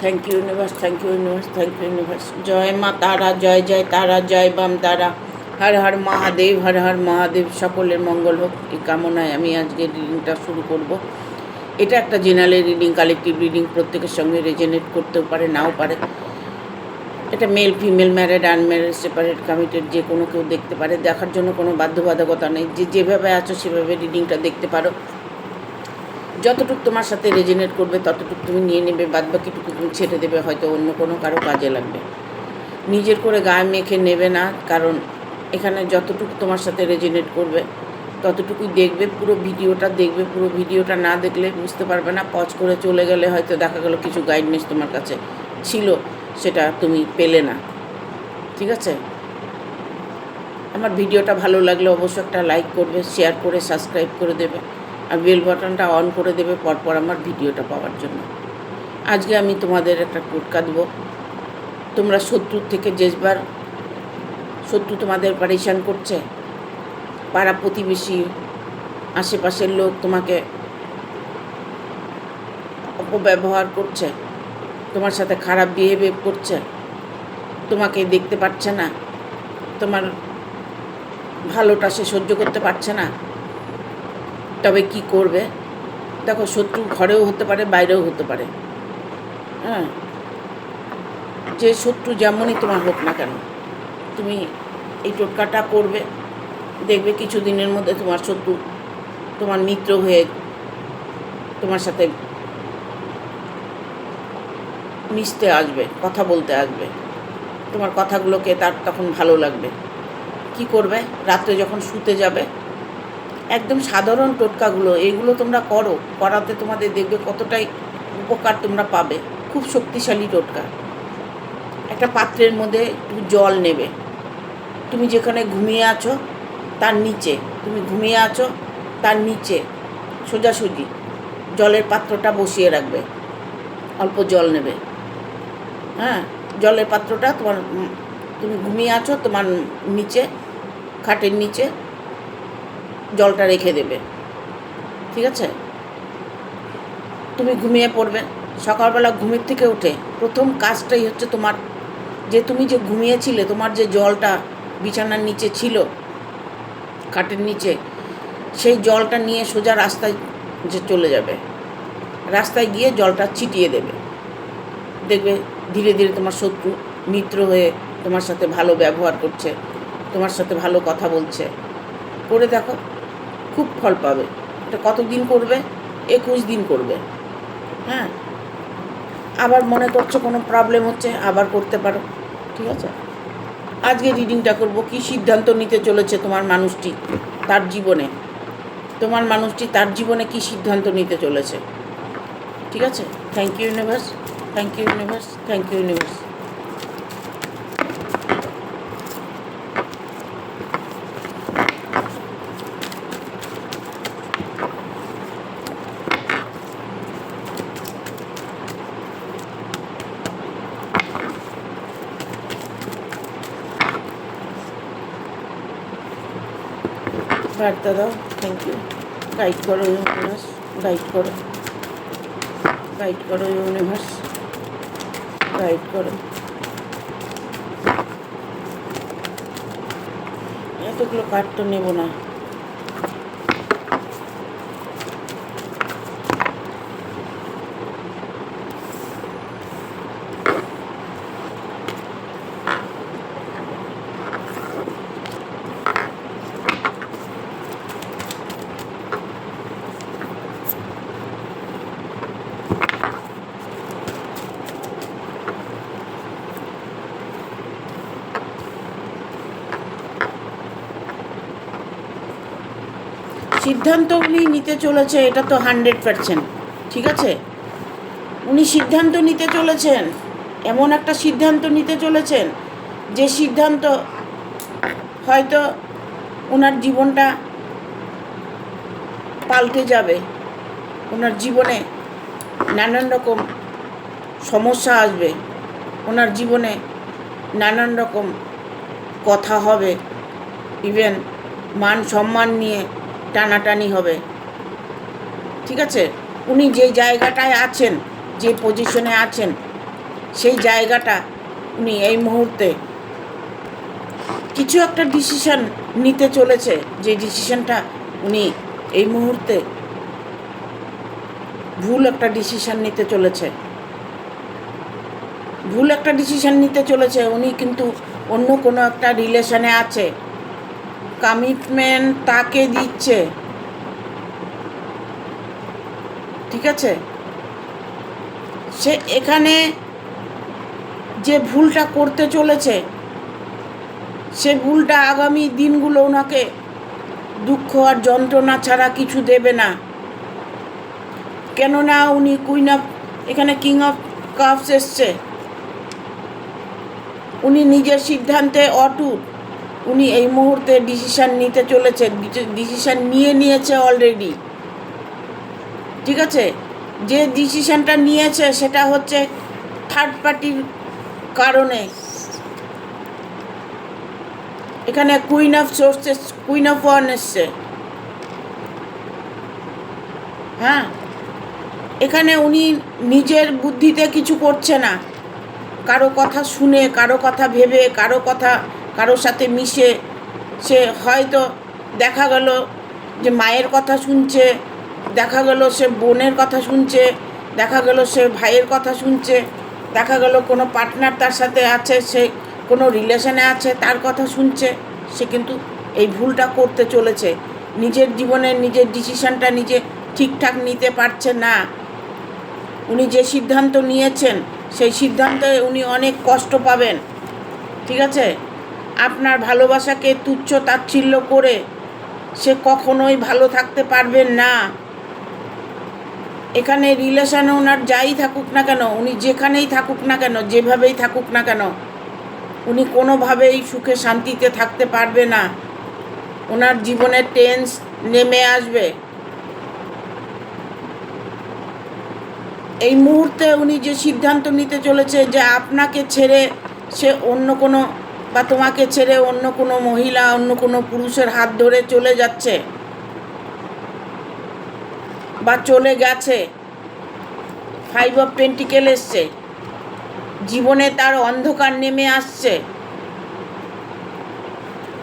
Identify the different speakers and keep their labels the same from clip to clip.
Speaker 1: Thank you universe, thank you universe, thank you universe. जय माँ तारा, जय जय तारा, जय बाम तारा, हर हर महादेव, हर हर महादेव। সকলের মঙ্গল হোক এই কামনায় আমি আজকে রিডিংটা শুরু করব। এটা একটা জেনারেল রিডিং, কালেকটিভ রিডিং, প্রত্যেকের সঙ্গে রেজোনেট করতেও পারে, নাও পারে। এটা male female, married unmarried, separate committed, যে কোনো কেউ দেখতে পারে। দেখার জন্য কোনো বাধ্যবাধকতা নেই, যে যেভাবে আছো সেভাবে রিডিংটা দেখতে পারো। যতটুকু তোমার সাথে রেজোনেট করবে ততটুকু তুমি নিয়ে নেবে, বাদবাকিটুকু তুমি ছেড়ে দেবে, হয়তো অন্য কোনো কারো কাজে লাগবে। নিজের করে গায়ে মেখে নেবে না, কারণ এখানে যতটুকু তোমার সাথে রেজোনেট করবে ততটুকুই দেখবে। পুরো ভিডিওটা দেখবে, পুরো ভিডিওটা না দেখলে বুঝতে পারবে না। পজ করে চলে গেলে হয়তো দেখা গেল কিছু গাইডনেস তোমার কাছে ছিল, সেটা তুমি পেলে না। ঠিক আছে, আমার ভিডিওটা ভালো লাগলে অবশ্যই একটা লাইক করবে, শেয়ার করে সাবস্ক্রাইব করে দেবে, আর বেল বাটনটা অন করে দেবে পরপর আমার ভিডিওটা পাওয়ার জন্য। আজকে আমি তোমাদের একটা টোটকা দেবো। তোমরা শত্রুর থেকে যেবার শত্রু তোমাদের পারেশান করছে, পাড়া প্রতিবেশী, আশেপাশের লোক তোমাকে অপব্যবহার করছে, তোমার সাথে খারাপ বিহেভিয়ার করছে, তোমাকে দেখতে পাচ্ছে না, তোমার ভালোটা সে সহ্য করতে পারছে না, তবে কি করবে? দেখো, শত্রু ঘরেও হতে পারে, বাইরেও হতে পারে। হ্যাঁ, যে শত্রু যেমনই তোমার হোক না কেন, তুমি এই টোটকাটা করবে, দেখবে কিছু দিনের মধ্যে তোমার শত্রু তোমার মিত্র হয়ে তোমার সাথে মিশতে আসবে, কথা বলতে আসবে, তোমার কথাগুলোকে তার তখন ভালো লাগবে। কি করবে? রাত্রে যখন শুতে যাবে, একদম সাধারণ টোটকাগুলো এগুলো তোমরা করাতে তোমাদের দেখবে কতটাই উপকার তোমরা পাবে। খুব শক্তিশালী টোটকা। একটা পাত্রের মধ্যে একটু জল নেবে, তুমি যেখানে ঘুমিয়ে আছো তার নিচে, তার নিচে সোজাসুজি জলের পাত্রটা বসিয়ে রাখবে। অল্প জল নেবে, হ্যাঁ, জলের পাত্রটা তুমি ঘুমিয়ে আছো, তোমার নিচে, খাটের নিচে জলটা রেখে দেবে। ঠিক আছে, তুমি ঘুমিয়ে পড়বে। সকালবেলা ঘুমের থেকে উঠে প্রথম কাজটাই হচ্ছে তোমার, তুমি যে ঘুমিয়েছিলে, তোমার যে জলটা বিছানার নিচে ছিল, খাটের নিচে, সেই জলটা নিয়ে সোজা রাস্তায় যে চলে যাবে, রাস্তায় গিয়ে জলটা ছিটিয়ে দেবে। দেখবে ধীরে ধীরে তোমার শত্রু মিত্র হয়ে তোমার সাথে ভালো ব্যবহার করছে, তোমার সাথে ভালো কথা বলছে। করে দেখো, খুব ফল পাবে। এটা কতদিন করবে? 21 দিন করবে। হ্যাঁ, আবার মনে করছো কোনো প্রবলেম হচ্ছে, আবার করতে পারো। ঠিক আছে, আজকে রিডিংটা করব, কি সিদ্ধান্ত নিতে চলেছে তোমার মানুষটি তার জীবনে, তার জীবনে কি সিদ্ধান্ত নিতে চলেছে। ঠিক আছে, thank you universe, thank you universe, thank you universe. বার্তা দাও, থ্যাংক ইউ। গাইড করো ইউনিভার্স, গাইড করো, গাইড করো ইউনিভার্স, গাইড করো। এতগুলো কার্ড তো নেব না। সিদ্ধান্তগুলি নিতে চলেছে, এটা তো 100%। ঠিক আছে, উনি সিদ্ধান্ত নিতে চলেছেন, এমন একটা সিদ্ধান্ত নিতে চলেছেন যে সিদ্ধান্ত হয়তো ওনার জীবনটা পাল্টে যাবে। ওনার জীবনে নানান রকম সমস্যা আসবে, ওনার জীবনে নানান রকম কথা হবে, ইভেন মান সম্মান নিয়ে টানাটানি হবে। ঠিক আছে, উনি যে জায়গাটায় আছেন, যে পজিশনে আছেন, সেই জায়গাটা উনি এই মুহূর্তে কিছু একটা ডিসিশন নিতে চলেছে, যে ডিসিশনটা উনি এই মুহূর্তে ভুল একটা ডিসিশন নিতে চলেছে। ভুল একটা ডিসিশন নিতে চলেছে। উনি কিন্তু অন্য কোনো একটা রিলেশনে আছে, কমিটমেন্ট তাকে দিচ্ছে। ঠিক আছে, সে এখানে যে ভুলটা করতে চলেছে, সে ভুলটা আগামী দিনগুলো ওনাকে দুঃখ আর যন্ত্রণা ছাড়া কিছু দেবে না। কেননা উনি এখানে কিং অফ কাপস এসছে। উনি নিজের সিদ্ধান্তে অটুট। উনি এই মুহূর্তে ডিসিশান নিতে চলেছে, ডিসিশান নিয়েছে অলরেডি। ঠিক আছে, যে ডিসিশানটা নিয়েছে সেটা হচ্ছে থার্ড পার্টির কারণে। এখানে কুইন অফ ওয়ান এসছে। হ্যাঁ, এখানে উনি নিজের বুদ্ধিতে কিছু করছে না, কারো কথা শুনে, কারো কথা ভেবে, কারোর সাথে মিশে। সে হয়তো দেখা গেল যে মায়ের কথা শুনছে, দেখা গেল সে বোনের কথা শুনছে, দেখা গেল সে ভাইয়ের কথা শুনছে, দেখা গেল কোনো পার্টনার তার সাথে আছে, সে কোনো রিলেশনে আছে, তার কথা শুনছে। সে কিন্তু এই ভুলটা করতে চলেছে। নিজের জীবনের নিজের ডিসিশানটা নিজে ঠিকঠাক নিতে পারছে না। উনি যে সিদ্ধান্ত নিয়েছেন সেই সিদ্ধান্তে উনি অনেক কষ্ট পাবেন। ঠিক আছে, আপনার ভালোবাসাকে তুচ্ছ তাচ্ছিল্য করে সে কখনোই ভালো থাকতে পারবেন না। এখানে রিলেশনে ওনার যাই থাকুক না কেন, উনি যেখানেই থাকুক না কেন, যেভাবেই থাকুক না কেন, উনি কোনোভাবেই সুখে শান্তিতে থাকতে পারবে না। ওনার জীবনে টেন্স নেমে আসবে। এই মুহূর্তে উনি যে সিদ্ধান্ত নিতে চলেছে যে আপনাকে ছেড়ে সে অন্য কোনো, বা তোমাকে ছেড়ে অন্য কোনো মহিলা, অন্য কোনো পুরুষের হাত ধরে চলে যাচ্ছে বা চলে গেছে। 5 অফ পেন্টিকেল এসছে। জীবনে তার অন্ধকার নেমে আসছে।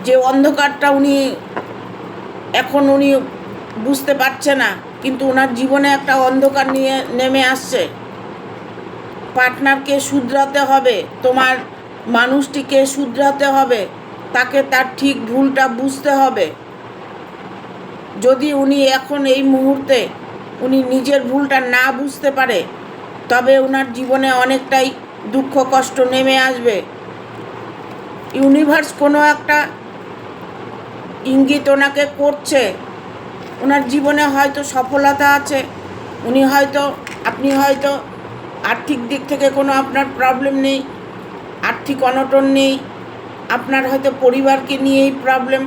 Speaker 1: যে অন্ধকারটা এখন উনি বুঝতে পারছে না, কিন্তু ওনার জীবনে একটা অন্ধকার নেমে আসছে। পার্টনারকে শুধরাতে হবে, তোমার মানুষটিকে শুধরাতে হবে, তাকে তার ঠিক ভুলটা বুঝতে হবে। যদি উনি এখন এই মুহূর্তে উনি নিজের ভুলটা না বুঝতে পারে, তবে ওনার জীবনে অনেকটাই দুঃখ কষ্ট নেমে আসবে। ইউনিভার্স কোনো একটা ইঙ্গিত ওনাকে করছে। ওনার জীবনে হয়তো সফলতা আছে, আপনি হয়তো আর্থিক দিক থেকে কোনো আপনার প্রবলেম নেই, আর্থিক অনটন নেই, আপনার হয়তো পরিবারকে নিয়েই প্রবলেম,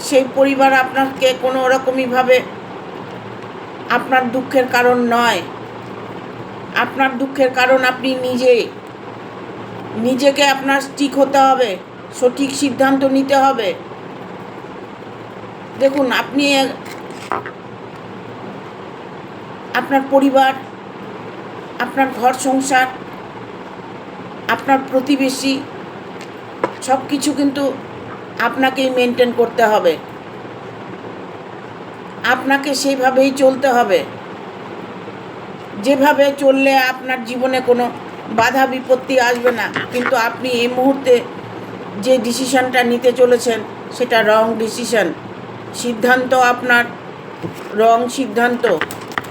Speaker 1: সেই পরিবার আপনাকে কোনো রকমইভাবে আপনার দুঃখের কারণ নয়। আপনার দুঃখের কারণ আপনি নিজেকে আপনার ঠিক হতে হবে, সঠিক সিদ্ধান্ত নিতে হবে। দেখুন, আপনি আপনার পরিবার, আপনার ঘর সংসার, আপনার প্রতিবেশী, সব কিছু কিন্তু আপনাকেই মেনটেন করতে হবে। আপনাকে সেইভাবেই চলতে হবে, যেভাবে চললে আপনার জীবনে কোনো বাধা বিপত্তি আসবে না। কিন্তু আপনি এই মুহূর্তে যে ডিসিশনটা নিতে চলেছেন সেটা রং ডিসিশন, সিদ্ধান্ত আপনার রং সিদ্ধান্ত।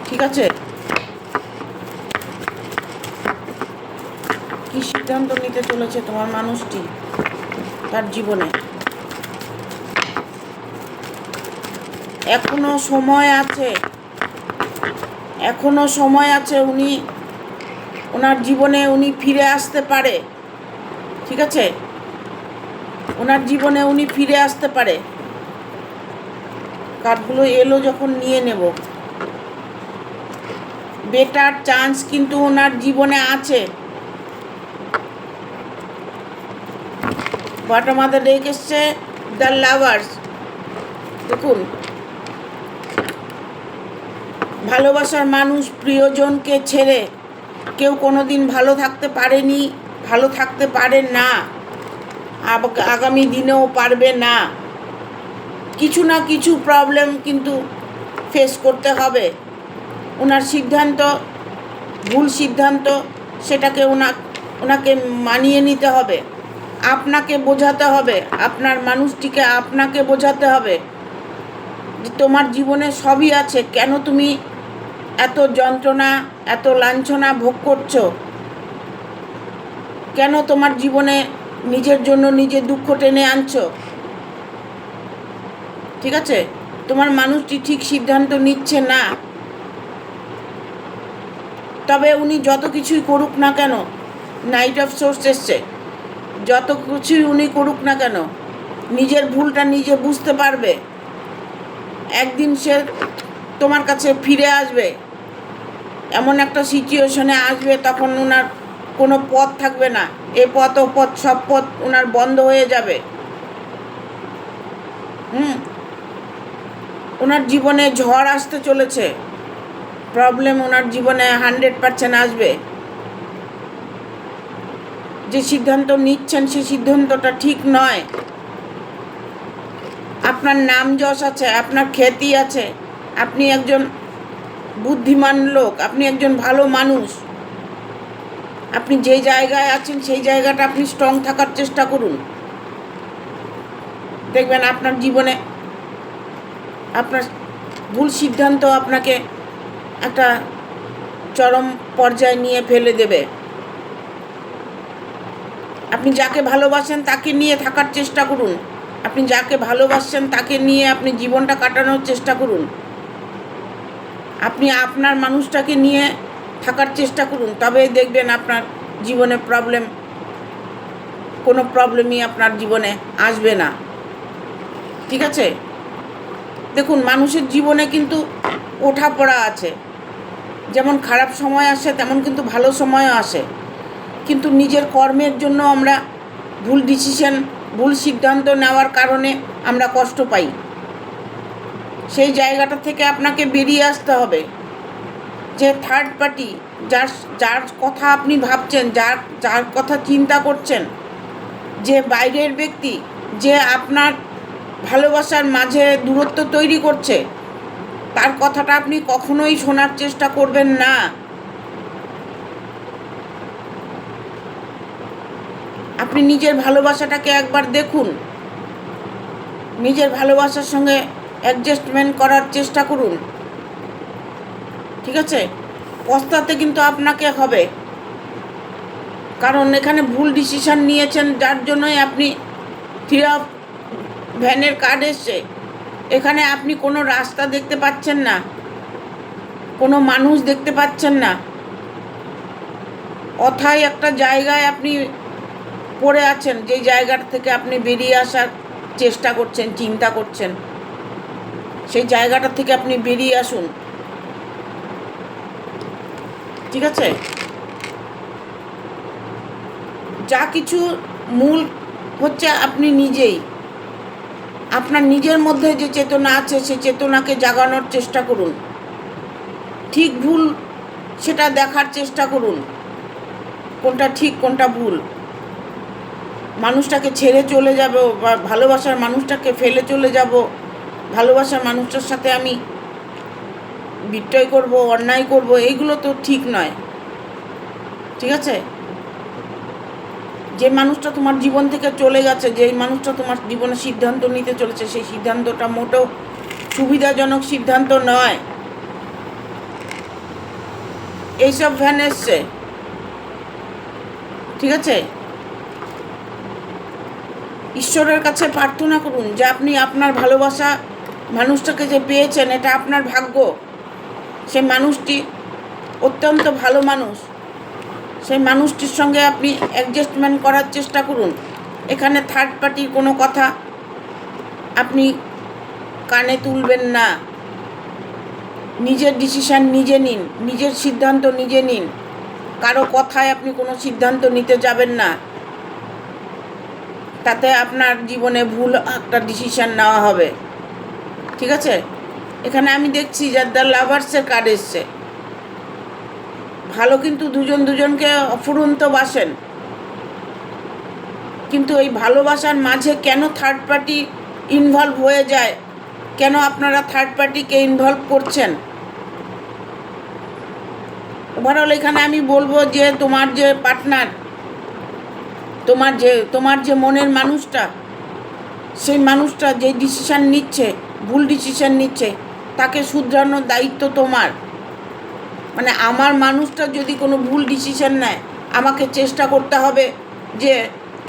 Speaker 1: ঠিক আছে, কি সিদ্ধান্ত নিতে চলেছে তোমার মানুষটি তার জীবনে? এখনো সময় আছে, উনি ওনার জীবনে উনি ফিরে আসতে পারে, ঠিক আছে? ওনার জীবনে উনি ফিরে আসতে পারে। কার্ডগুলো এলো যখন নিয়ে নেব। বেটার চান্স কিন্তু ওনার জীবনে আছে। বটম অফ দ্য ডেক এসছে দ্য লাভার্স। দেখুন, ভালোবাসার মানুষ প্রিয়জনকে ছেড়ে কেউ কোনো দিন ভালো থাকতে পারেনি, ভালো থাকতে পারে না, আগামী দিনেও পারবে না। কিছু না কিছু প্রবলেম কিন্তু ফেস করতে হবে। ওনার সিদ্ধান্ত ভুল সিদ্ধান্ত, সেটাকে ওনাকে মানিয়ে নিতে হবে। আপনাকে বোঝাতে হবে, আপনার মানুষটিকে আপনাকে বোঝাতে হবে যে তোমার জীবনে সবই আছে, কেন তুমি এত যন্ত্রণা, এত লাঞ্ছনা ভোগ করছো? কেন তোমার জীবনে নিজের জন্য নিজে দুঃখ টেনে আনছো? ঠিক আছে? তোমার মানুষটি ঠিক সিদ্ধান্ত নিচ্ছে না। তবে উনি যত কিছুই করুক না কেন, নাইট অফ সোর্স এসছে, যত কিছুই উনি করুক না কেন, নিজের ভুলটা নিজে বুঝতে পারবে। একদিন সে তোমার কাছে ফিরে আসবে, এমন একটা সিচুয়েশনে আসবে তখন ওনার কোনো পথ থাকবে না। এ পথ ও পথ, সব পথ ওনার বন্ধ হয়ে যাবে। ওনার জীবনে ঝড় আসতে চলেছে, প্রবলেম ওনার জীবনে 100% আসবে। যে সিদ্ধান্ত নিচ্ছেন সেই সিদ্ধান্তটা ঠিক নয়। আপনার নাম যশ আছে, আপনার খ্যাতি আছে, আপনি একজন বুদ্ধিমান লোক, আপনি একজন ভালো মানুষ। আপনি যে জায়গায় আছেন সেই জায়গাটা আপনি স্ট্রং থাকার চেষ্টা করুন। দেখবেন আপনার জীবনে আপনার ভুল সিদ্ধান্ত আপনাকে একটা চরম পর্যায়ে নিয়ে ফেলে দেবে। আপনি যাকে ভালোবাসেন তাকে নিয়ে থাকার চেষ্টা করুন। আপনি যাকে ভালোবাসছেন তাকে নিয়ে আপনি জীবনটা কাটানোর চেষ্টা করুন। আপনি আপনার মানুষটাকে নিয়ে থাকার চেষ্টা করুন, তবেই দেখবেন আপনার জীবনে কোনো প্রবলেমই আপনার জীবনে আসবে না। ঠিক আছে? দেখুন, মানুষের জীবনে কিন্তু ওঠাপড়া আছে। যেমন খারাপ সময় আসে তেমন কিন্তু ভালো সময়ও আসে। কিন্তু নিজের কর্মের জন্য আমরা ভুল ডিসিশন, ভুল সিদ্ধান্ত নেওয়ার কারণে আমরা কষ্ট পাই। সেই জায়গাটা থেকে আপনাকে বেরিয়ে আসতে হবে। যে থার্ড পার্টি, যার কথা আপনি ভাবছেন, যার কথা চিন্তা করছেন, যে বাইরের ব্যক্তি, যে আপনার ভালোবাসার মাঝে দূরত্ব তৈরি করছে, তার কথাটা আপনি কখনোই শোনার চেষ্টা করবেন না। আপনি নিজের ভালোবাসাটাকে একবার দেখুন, নিজের ভালোবাসার সঙ্গে অ্যাডজাস্টমেন্ট করার চেষ্টা করুন। ঠিক আছে? পস্তাতে কিন্তু আপনাকে হবে, কারণ এখানে ভুল ডিসিশন নিয়েছেন, যার জন্যই আপনি 3 অফ ভ্যানের কার্ড এসছে। এখানে আপনি কোনো রাস্তা দেখতে পাচ্ছেন না, কোনো মানুষ দেখতে পাচ্ছেন না, অথায় একটা জায়গায় আপনি পড়ে আছেন। যেই জায়গাটা থেকে আপনি বেরিয়ে আসার চেষ্টা করছেন, চিন্তা করছেন, সেই জায়গাটা থেকে আপনি বেরিয়ে আসুন। ঠিক আছে? যা কিছু মূল হচ্ছে আপনি নিজেই। আপনার নিজের মধ্যে যে চেতনা আছে সেই চেতনাকে জাগানোর চেষ্টা করুন। ঠিক ভুল সেটা দেখার চেষ্টা করুন, কোনটা ঠিক কোনটা ভুল। মানুষটাকে ছেড়ে চলে যাব বা ভালোবাসার মানুষটাকে ফেলে চলে যাব, ভালোবাসার মানুষটার সাথে আমি বিট্রয় করব, অন্যায় করব, এইগুলো তো ঠিক নয়। ঠিক আছে? যে মানুষটা তোমার জীবন থেকে চলে গেছে, যে মানুষটা তোমার জীবনে সিদ্ধান্ত নিতে চলেছে, সেই সিদ্ধান্তটা মোটেও সুবিধাজনক সিদ্ধান্ত নয়। এইসব ভ্যান এসছে। ঠিক আছে? ঈশ্বরের কাছে প্রার্থনা করুন যে আপনি আপনার ভালোবাসা মানুষটাকে যে পেয়েছেন, এটা আপনার ভাগ্য। সে মানুষটি অত্যন্ত ভালো মানুষ, সেই মানুষটির সঙ্গে আপনি অ্যাডজাস্টমেন্ট করার চেষ্টা করুন। এখানে থার্ড পার্টির কোনো কথা আপনি কানে তুলবেন না। নিজের ডিসিশান নিজে নিন, নিজের সিদ্ধান্ত নিজে নিন। কারো কথায় আপনি কোনো সিদ্ধান্ত নিতে যাবেন না, তাতে আপনার জীবনে ভুল একটা ডিসিশান নেওয়া হবে। ঠিক আছে? এখানে আমি দেখছি যে দ্য লাভার্সের কার্ড এসছে। ভালো, কিন্তু দুজন দুজনকে অফুরন্ত বাসেন, কিন্তু এই ভালোবাসার মাঝে কেন থার্ড পার্টি ইনভলভ হয়ে যায়? কেন আপনারা থার্ড পার্টিকে ইনভলভ করছেন? ওভারঅল এখানে আমি বলবো যে তোমার যে পার্টনার, তোমার যে মনের মানুষটা, সেই মানুষটা যে ডিসিশান নিচ্ছে, ভুল ডিসিশান নিচ্ছে, তাকে শুধরানোর দায়িত্ব তোমার। মানে আমার মানুষটা যদি কোনো ভুল ডিসিশান নেয়, আমাকে চেষ্টা করতে হবে যে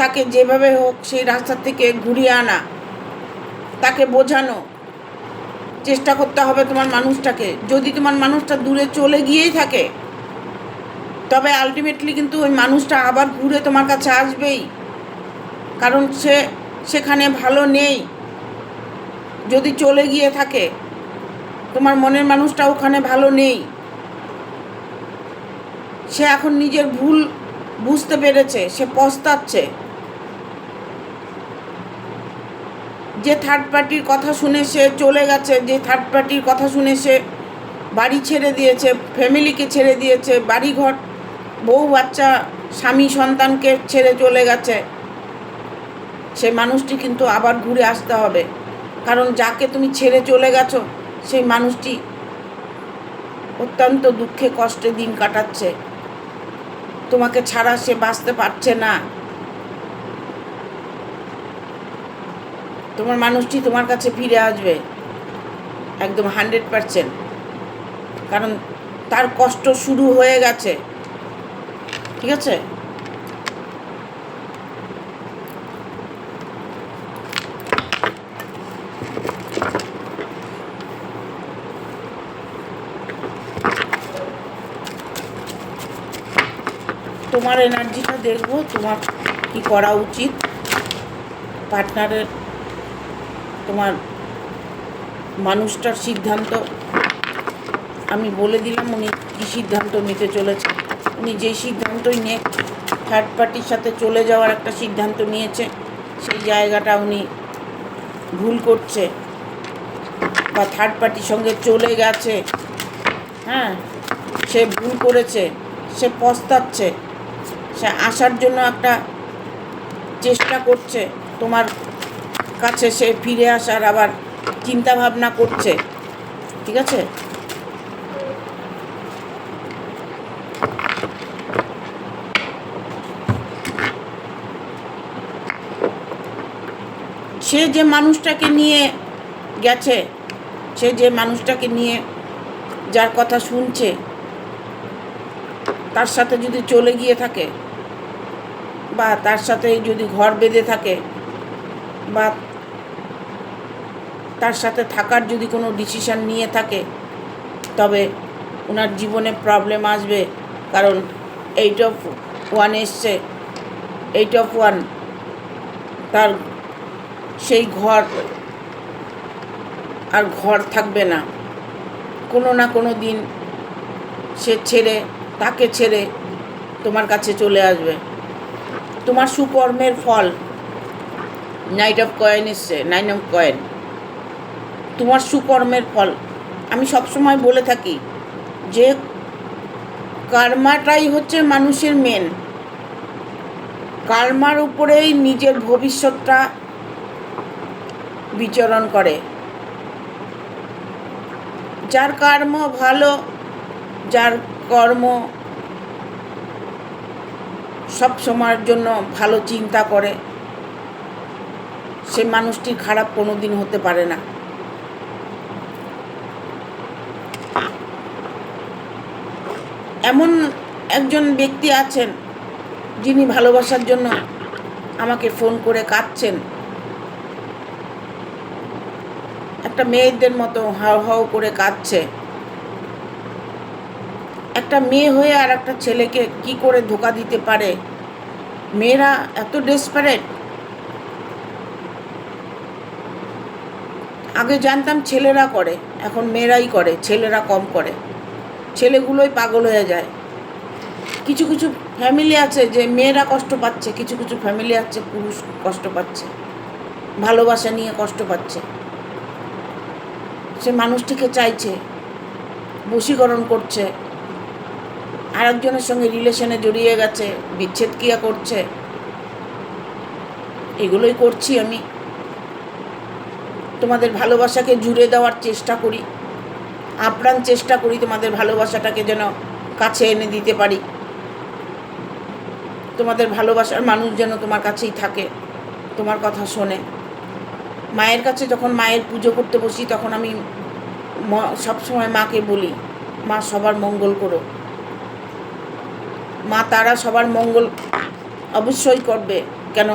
Speaker 1: তাকে যেভাবে হোক সেই রাস্তা থেকে ঘুরিয়ে আনা, তাকে বোঝানো চেষ্টা করতে হবে তোমার মানুষটাকে। যদি তোমার মানুষটা দূরে চলে গিয়েই থাকে, তবে আলটিমেটলি কিন্তু ওই মানুষটা আবার ঘুরে তোমার কাছে আসবেই, কারণ সে সেখানে ভালো নেই। যদি চলে গিয়ে থাকে, তোমার মনের মানুষটা ওখানে ভালো নেই। সে এখন নিজের ভুল বুঝতে পেরেছে, সে পস্তাচ্ছে। যে থার্ড পার্টির কথা শুনে সে চলে গেছে, যে থার্ড পার্টির কথা শুনে সে বাড়ি ছেড়ে দিয়েছে, ফ্যামিলিকে ছেড়ে দিয়েছে, বাড়িঘর, বউ বাচ্চা, স্বামী সন্তানকে ছেড়ে চলে গেছে, সেই মানুষটি কিন্তু আবার ঘুরে আসতে হবে। কারণ যাকে তুমি ছেড়ে চলে গেছো, সেই মানুষটি অত্যন্ত দুঃখে কষ্টে দিন কাটাচ্ছে। তোমাকে ছাড়া সে বাঁচতে পারছে না। তোমার মানুষটি তোমার কাছে ফিরে আসবে একদম 100%, কারণ তার কষ্ট শুরু হয়ে গেছে। ঠিক আছে? তোমার এনার্জিটা দেখবো, তোমার কি করা উচিত। পার্টনারের, তোমার মানুষটার সিদ্ধান্ত আমি বলে দিলাম, উনি কী সিদ্ধান্ত নিতে চলেছে। উনি যেই সিদ্ধান্তই নিয়ে থার্ড পার্টির সাথে চলে যাওয়ার একটা সিদ্ধান্ত নিয়েছে, সেই জায়গাটা উনি ভুল করছে, বা থার্ড পার্টির সঙ্গে চলে গেছে, হ্যাঁ, সে ভুল করেছে, সে পস্তাচ্ছে, সে আসার জন্য একটা চেষ্টা করছে তোমার কাছে, সে ফিরে আসার আবার চিন্তা ভাবনা করছে। ঠিক আছে? সে যে মানুষটাকে নিয়ে গেছে, সে যে মানুষটাকে নিয়ে যার কথা শুনছে, তার সাথে যদি চলে গিয়ে থাকে, বা তার সাথে যদি ঘর বেঁধে থাকে, বা তার সাথে থাকার যদি কোনো ডিসিশান নিয়ে থাকে, তবে ওনার জীবনে প্রবলেম আসবে। কারণ 8 of 1 এসছে। 8 of 1, তার সেই ঘর আর ঘর থাকবে না। কোনো না কোনো দিন সে তাকে ছেড়ে তোমার কাছে চলে আসবে। তোমার সুকর্মের ফল, নাইট অফ কয়েন এসছে, 9 of কয়েন। তোমার সুকর্মের ফল। আমি সবসময় বলে থাকি যে কার্মাটাই হচ্ছে মানুষের মেন। কার্মার উপরেই নিজের ভবিষ্যৎটা বিচরণ করে। যার কর্ম ভালো, যার কর্ম সব সময়ের জন্য ভালো চিন্তা করে, সে মানুষটির খারাপ কোনো দিন হতে পারে না। এমন একজন ব্যক্তি আছেন যিনি ভালোবাসার জন্য আমাকে ফোন করে কাঁদছেন, একটা মেয়েদের মতো হাউ হাউ করে কাঁদছে। একটা মেয়ে হয়ে আর একটা ছেলেকে কি করে ধোকা দিতে পারে? মেয়েরা এত ডেসপারেট। আগে জানতাম ছেলেরা করে, এখন মেয়েরাই করে, ছেলেরা কম করে। ছেলেগুলোই পাগল হয়ে যায়। কিছু কিছু ফ্যামিলি আছে যে মেয়েরা কষ্ট পাচ্ছে, কিছু কিছু ফ্যামিলি আছে পুরুষ কষ্ট পাচ্ছে, ভালোবাসা নিয়ে কষ্ট পাচ্ছে। সে মানুষটিকে চাইছে, বশীকরণ করছে, আর একজনের সঙ্গে রিলেশনে জড়িয়ে গেছে, বিচ্ছেদ ক্রিয়া করছে। এগুলোই করছি আমি। তোমাদের ভালোবাসাকে জুড়ে দেওয়ার চেষ্টা করি, আপ্রাণ চেষ্টা করি তোমাদের ভালোবাসাটাকে যেন কাছে এনে দিতে পারি। তোমাদের ভালোবাসার মানুষ যেন তোমার কাছেই থাকে, তোমার কথা শোনে। মায়ের কাছে যখন মায়ের পুজো করতে বসি তখন আমি সবসময় মাকে বলি, মা সবার মঙ্গল করো। মা তারা সবার মঙ্গল অবশ্যই করবে। কেন?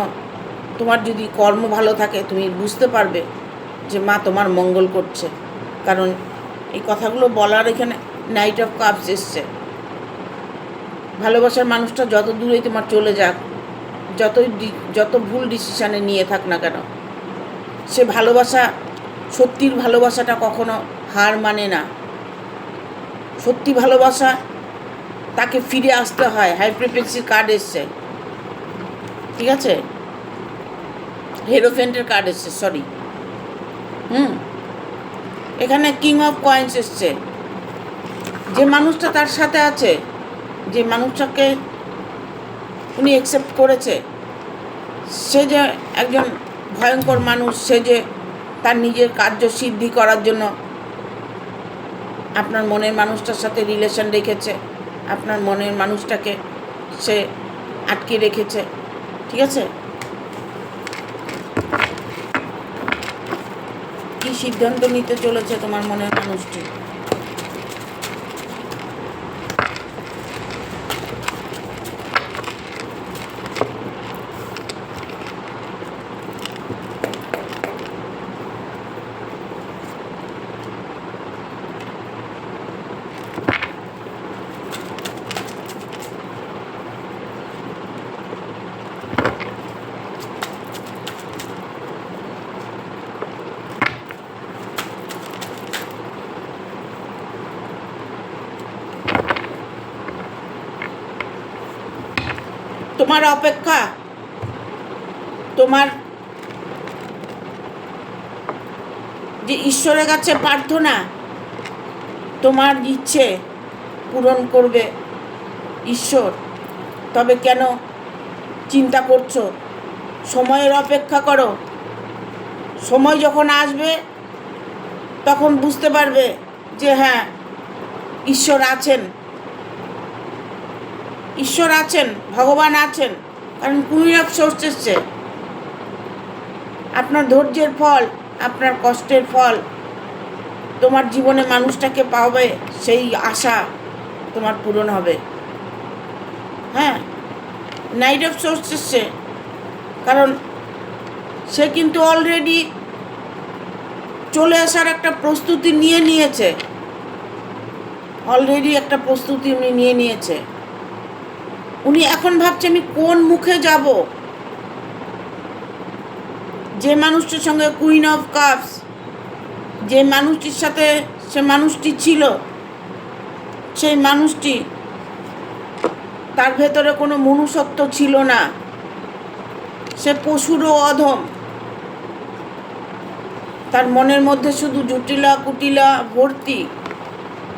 Speaker 1: তোমার যদি কর্ম ভালো থাকে তুমি বুঝতে পারবে যে মা তোমার মঙ্গল করছে। কারণ এই কথাগুলো বলার এখানে নাইট অফ কাপস এসছে। ভালোবাসার মানুষটা যত দূরেই তোমার চলে যাক, যত ভুল ডিসিশানে নিয়ে থাক না কেন, সে ভালোবাসা, সত্যির ভালোবাসাটা কখনো হার মানে না। সত্যি ভালোবাসা তাকে ফিরে আসতে হয়। হাই ফ্রিকোয়েন্সির কার্ড এসছে, ঠিক আছে, হেরোফেন্টের কার্ড এসছে, সরি, এখানে কিং অফ কয়েন্স এসছে। যে মানুষটা তার সাথে আছে, যে মানুষটাকে উনি অ্যাকসেপ্ট করেছে, সে যে একজন ভয়ঙ্কর মানুষ, সে যে তার নিজের কার্য সিদ্ধি করার জন্য আপনার মনের মানুষটার সাথে রিলেশন রেখেছে, আপনার মনের মানুষটাকে সে আটকে রেখেছে, ঠিক আছে। কি সিদ্ধান্ত নিতে চলেছে তোমার মনের মানুষটি? তোমার অপেক্ষা, তোমার যে ঈশ্বরের কাছে প্রার্থনা, তোমার ইচ্ছে পূরণ করবে ঈশ্বর। তবে কেন চিন্তা করছো? সময়ের অপেক্ষা করো। সময় যখন আসবে তখন বুঝতে পারবে যে হ্যাঁ, ঈশ্বর আছেন, ঈশ্বর আছেন, ভগবান আছেন। কারণ কুইন অফ সোর্স এসছে। আপনার ধৈর্যের ফল, আপনার কষ্টের ফল, তোমার জীবনে মানুষটাকে পাবে সেই আশা তোমার পূরণ হবে। হ্যাঁ, নাইট অফ সোর্স এসছে, কারণ সে কিন্তু অলরেডি চলে আসার একটা প্রস্তুতি নিয়ে নিয়েছে। অলরেডি একটা প্রস্তুতি উনি নিয়ে নিয়েছে। উনি এখন ভাবছে আমি কোন মুখে যাব। যে মানুষটির সঙ্গে কুইন অফ কাপস, যে মানুষটির সাথে সে মানুষটি ছিল, সেই মানুষটি, তার ভেতরে কোনো মনুষ্যত্ব ছিল না। সে পশুরও অধম। তার মনের মধ্যে শুধু জটিলা কুটিলা ভর্তি,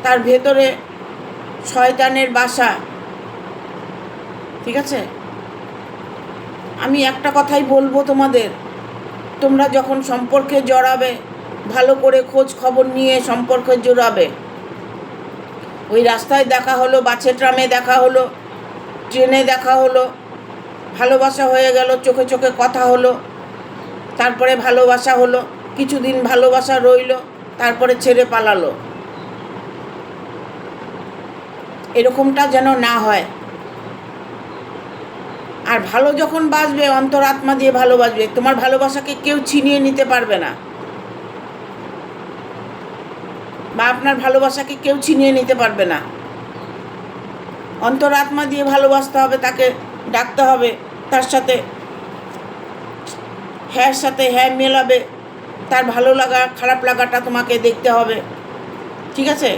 Speaker 1: তার ভেতরে শয়তানের বাসা, ঠিক আছে। আমি একটা কথাই বলবো তোমাদের, তোমরা যখন সম্পর্কে জড়াবে, ভালো করে খোঁজ খবর নিয়ে সম্পর্কে জড়াবে। ওই রাস্তায় দেখা হলো, বাসে ট্রামে দেখা হলো, ট্রেনে দেখা হলো, ভালোবাসা হয়ে গেল, চোখে চোখে কথা হলো, তারপরে ভালোবাসা হলো, কিছুদিন ভালোবাসা রইল, তারপরে ছেড়ে পালালো। এরকমটা যেন না হয়। আর ভালো যখন বাসবে, অন্তরাত্মা দিয়ে ভালোবাসবে। তোমার ভালোবাসাকে কেউ ছিনিয়ে নিতে পারবে না, বা আপনার ভালোবাসাকে কেউ ছিনিয়ে নিতে পারবে না। অন্তরাত্মা দিয়ে ভালোবাসতে হবে, তাকে ডাকতে হবে, তার সাথে হ্যাঁ মেলাবে, তার ভালো লাগা খারাপ লাগাটা তোমাকে দেখতে হবে। ঠিক আছে?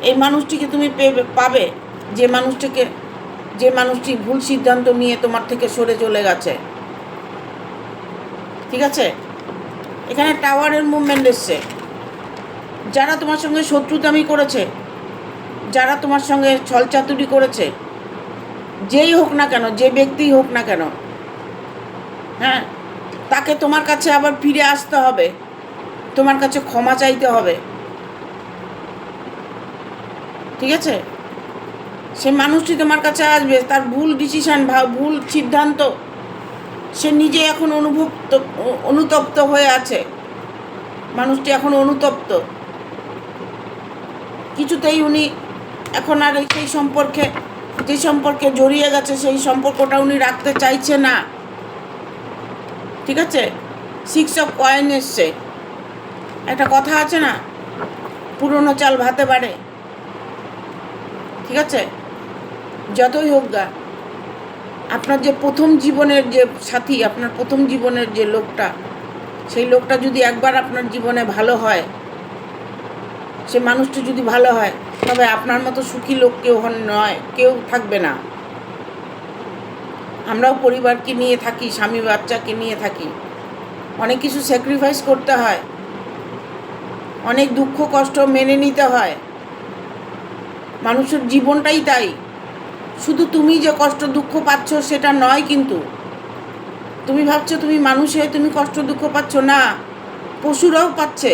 Speaker 1: এই মানুষটিকে তুমি পাবে যে মানুষটি ভুল সিদ্ধান্ত নিয়ে তোমার থেকে সরে চলে গেছে। ঠিক আছে? এখানে টাওয়ারের মুভমেন্ট এসছে। যারা তোমার সঙ্গে শত্রুতামি করেছে, যারা তোমার সঙ্গে ছলচাতুরি করেছে, যেই হোক না কেন, যে ব্যক্তিই হোক না কেন, হ্যাঁ, তাকে তোমার কাছে আবার ফিরে আসতে হবে, তোমার কাছে ক্ষমা চাইতে হবে। ঠিক আছে? সে মানুষটি তোমার কাছে আসবে, তার ভুল ডিসিশান, ভুল সিদ্ধান্ত সে নিজে এখন অনুতপ্ত হয়ে আছে। মানুষটি এখন অনুতপ্ত, কিছুতেই উনি এখন আর সেই সম্পর্কে, যে সম্পর্কে জড়িয়ে গেছে সেই সম্পর্কটা উনি রাখতে চাইছে না। ঠিক আছে? 6 অফ কয়েন এসছে। একটা কথা আছে না, পুরনো চাল ভাতে বাড়ে। ঠিক আছে? যতই হোক গা, আপনার যে প্রথম জীবনের যে সাথী, আপনার প্রথম জীবনের যে লোকটা, সেই লোকটা যদি একবার আপনার জীবনে ভালো হয়, সে মানুষটি যদি ভালো হয়, তবে আপনার মতো সুখী লোক কেউ থাকবে না। আমরাও পরিবারকে নিয়ে থাকি, স্বামী বাচ্চাকে নিয়ে থাকি, অনেক কিছু স্যাক্রিফাইস করতে হয়, অনেক দুঃখ কষ্ট মেনে নিতে হয়। মানুষের জীবনটাই তাই। শুধু তুমি যে কষ্ট দুঃখ পাচ্ছ সেটা নয়, কিন্তু তুমি ভাবছো তুমি মানুষ হয়ে তুমি কষ্ট দুঃখ পাচ্ছ না, পশুরাও পাচ্ছে,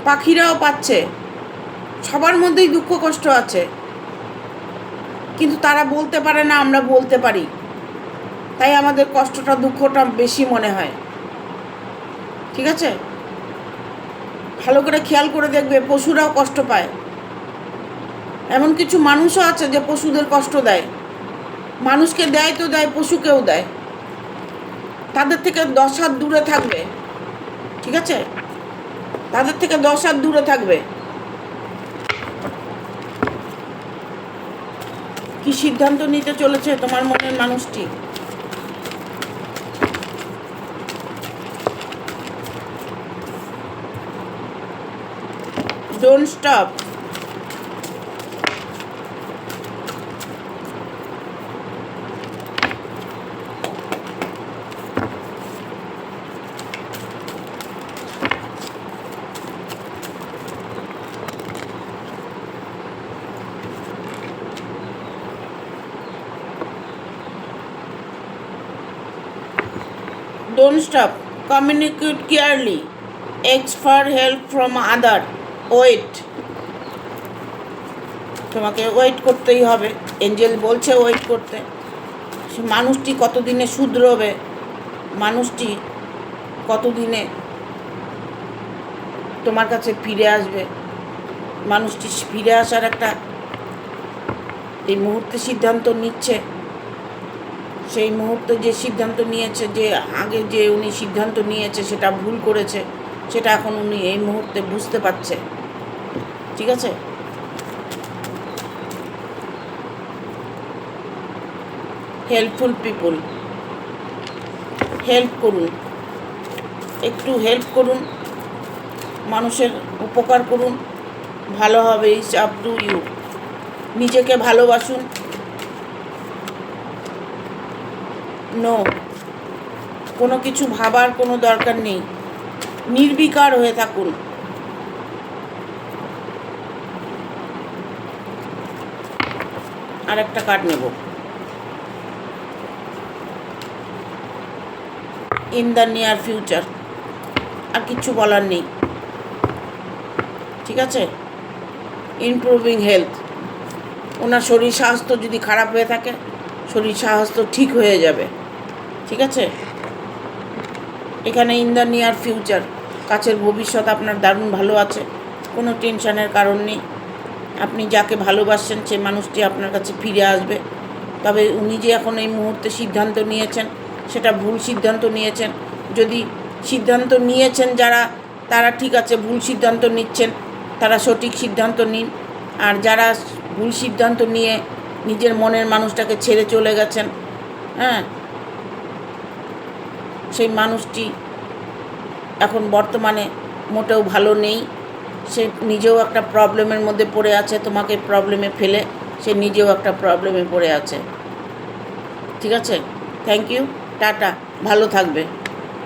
Speaker 1: পাখিরাও পাচ্ছে, সবার মধ্যেই দুঃখ কষ্ট আছে, কিন্তু তারা বলতে পারে না, আমরা বলতে পারি, তাই আমাদের কষ্টটা দুঃখটা বেশি মনে হয়। ঠিক আছে? ভালো করে খেয়াল করে দেখবে, পশুরাও কষ্ট পায়। এমন কিছু মানুষও আছে যে পশুদের কষ্ট দেয়, মানুষকে দেয় তো দেয়, পশুকেও দেয়। তাদের থেকে 10 হাত দূরে থাকবে। ঠিক আছে? তাদের থেকে 10 হাত দূরে থাকবে। কি সিদ্ধান্ত নিতে চলেছে তোমার মনের মানুষটি? Don't stop. Don't stop. Communicate clearly. Ask for help from other. Wait. তোমাকে ওয়েট করতেই হবে। এঞ্জেল বলছে ওয়েট করতে। সে মানুষটি কতদিনে শুধরবে, মানুষটি কতদিনে তোমার কাছে ফিরে আসবে, মানুষটি ফিরে আসার একটা এই মুহূর্তে সিদ্ধান্ত নিচ্ছে। সেই মুহূর্তে যে সিদ্ধান্ত নিয়েছে, যে আগে যে উনি সিদ্ধান্ত নিয়েছে সেটা ভুল করেছে, সেটা এখন উনি এই মুহূর্তে বুঝতে পারছে। ঠিক আছে? হেল্পফুল পিপুল, হেল্প করুন, একটু হেল্প করুন, মানুষের উপকার করুন, ভালো হবে। It's up to you. নিজেকে ভালোবাসুন। নো, কোনো কিছু ভাবার কোনো দরকার নেই, নির্বিকার হয়ে থাকুন। আর একটা কার্ড নেব। In the near future. আর কিচ্ছু বলার নেই। ঠিক আছে? Improving health. ওনার শরীর স্বাস্থ্য যদি খারাপ হয়ে থাকে, শরীর স্বাস্থ্য ঠিক হয়ে যাবে। ঠিক আছে? এখানে ইন দ্য নিয়ার ফিউচার, কাছের ভবিষ্যৎ আপনার দারুণ ভালো আছে, কোনো টেনশনের কারণ নেই। আপনি যাকে ভালোবাসছেন সে মানুষটি আপনার কাছে ফিরে আসবে। তবে উনি যে এখন এই মুহূর্তে সিদ্ধান্ত নিয়েছেন সেটা ভুল সিদ্ধান্ত নিয়েছেন। যদি সিদ্ধান্ত নিয়েছেন যারা, তারা ঠিক আছে, ভুল সিদ্ধান্ত নিচ্ছেন, তারা সঠিক সিদ্ধান্ত নিন। আর যারা ভুল সিদ্ধান্ত নিয়ে নিজের মনের মানুষটাকে ছেড়ে চলে গেছেন। হ্যাঁ, সেই মানুষটি এখন বর্তমানে মোটেও ভালো নেই। সে নিজেও একটা প্রবলেমের মধ্যে পড়ে আছে, তোমাকে প্রবলেমে ফেলে সে নিজেও একটা প্রবলেমে পড়ে আছে। ঠিক আছে, থ্যাংক ইউ, টাটা, ভালো থাকবে।